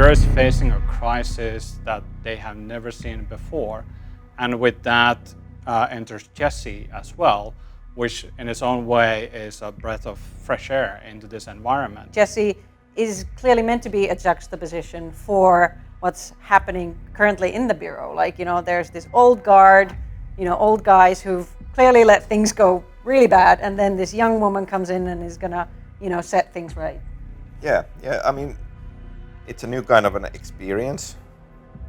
Bureau is facing a crisis that they have never seen before, and with that enters Jesse as well, which in its own way is a breath of fresh air into this environment. Jesse is clearly meant to be a juxtaposition for what's happening currently in the Bureau. Like, there's this old guard, old guys who've clearly let things go really bad, and then this young woman comes in and is gonna, set things right. Yeah, I mean, it's a new kind of an experience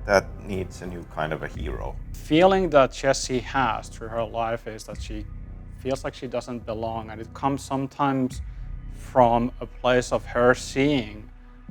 that needs a new kind of a hero. Feeling that Jessie has through her life is that she feels like she doesn't belong, and it comes sometimes from a place of her seeing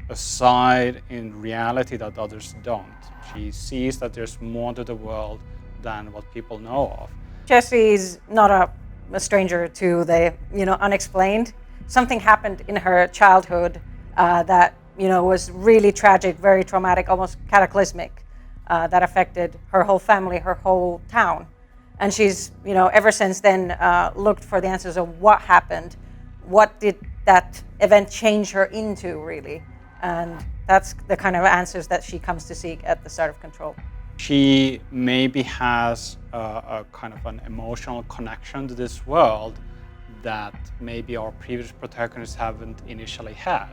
a side in reality that others don't. She sees that there's more to the world than what people know of. Jessie's not a stranger to the, unexplained. Something happened in her childhood that, was really tragic, very traumatic, almost cataclysmic, that affected her whole family, her whole town. And she's, ever since then looked for the answers of what happened, what did that event change her into, really? And that's the kind of answers that she comes to seek at the start of Control. She maybe has a kind of an emotional connection to this world that maybe our previous protagonists haven't initially had.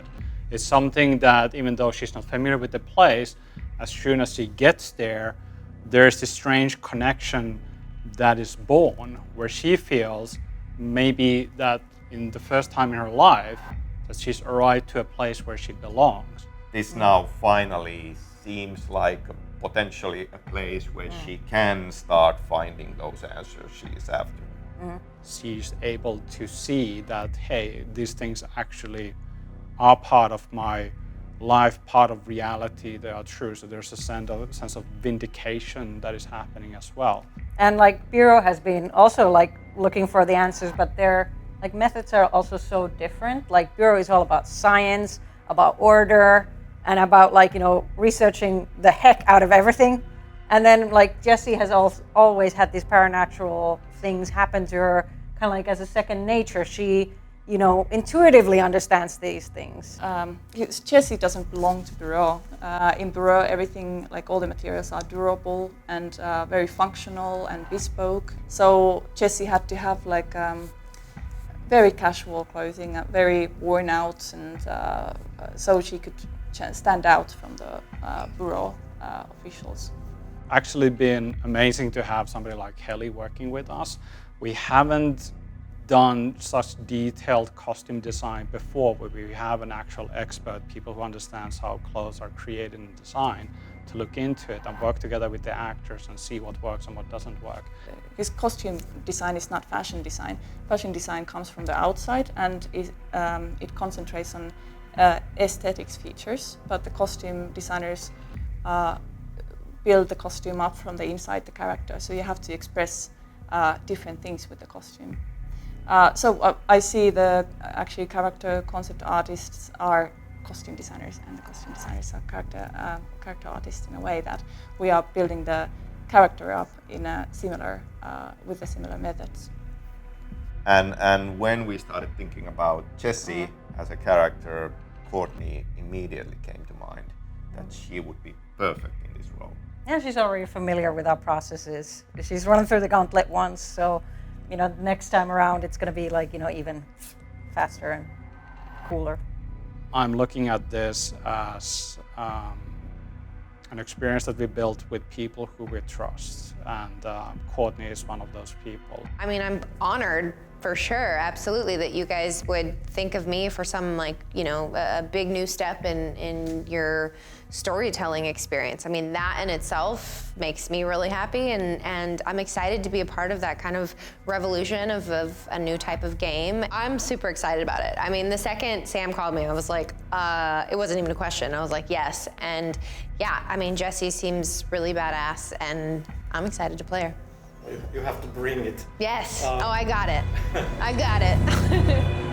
It's something that, even though she's not familiar with the place, as soon as she gets there, there's this strange connection that is born, where she feels maybe that in the first time in her life that she's arrived to a place where she belongs. This now finally seems like potentially a place where she can start finding those answers she is after. She's able to see that, hey, these things actually are part of my life, part of reality, they are true. So there's a sense of vindication that is happening as well. And Bureau has been also looking for the answers, but their methods are also so different. Bureau is all about science, about order, and about researching the heck out of everything. And then Jessie has always had these paranatural things happen to her, kind of as a second nature. She, intuitively understands these things. Jessie doesn't belong to Bureau. In Bureau, everything, all the materials are durable and very functional and bespoke. So Jessie had to have very casual clothing, very worn out, and so she could stand out from the Bureau officials. Actually been amazing to have somebody like Heli working with us. We haven't done such detailed costume design before, where we have an actual expert, people who understands how clothes are created and designed, to look into it and work together with the actors and see what works and what doesn't work. His costume design is not fashion design. Fashion design comes from the outside, and it concentrates on aesthetics features, but the costume designers build the costume up from the inside the character, so you have to express different things with the costume. So I see the actually character concept artists are costume designers, and the costume designers are character artists in a way that we are building the character up in a similar with the similar methods. And when we started thinking about Jessie as a character, Courtney immediately came to mind that she would be perfect in this role. And she's already familiar with our processes. She's run through the gauntlet once, so next time around it's going to be even faster and cooler. I'm looking at this as an experience that we built with people who we trust, and Courtney is one of those people. I mean, I'm honored for sure, absolutely, that you guys would think of me for some a big new step in your storytelling experience. I mean, that in itself makes me really happy, and I'm excited to be a part of that kind of revolution of a new type of game. I'm super excited about it. I mean, the second Sam called me, I was like, it wasn't even a question. I was like, yes. And yeah, I mean, Jessie seems really badass, and I'm excited to play her. You have to bring it. Yes. Oh, I got it. I got it.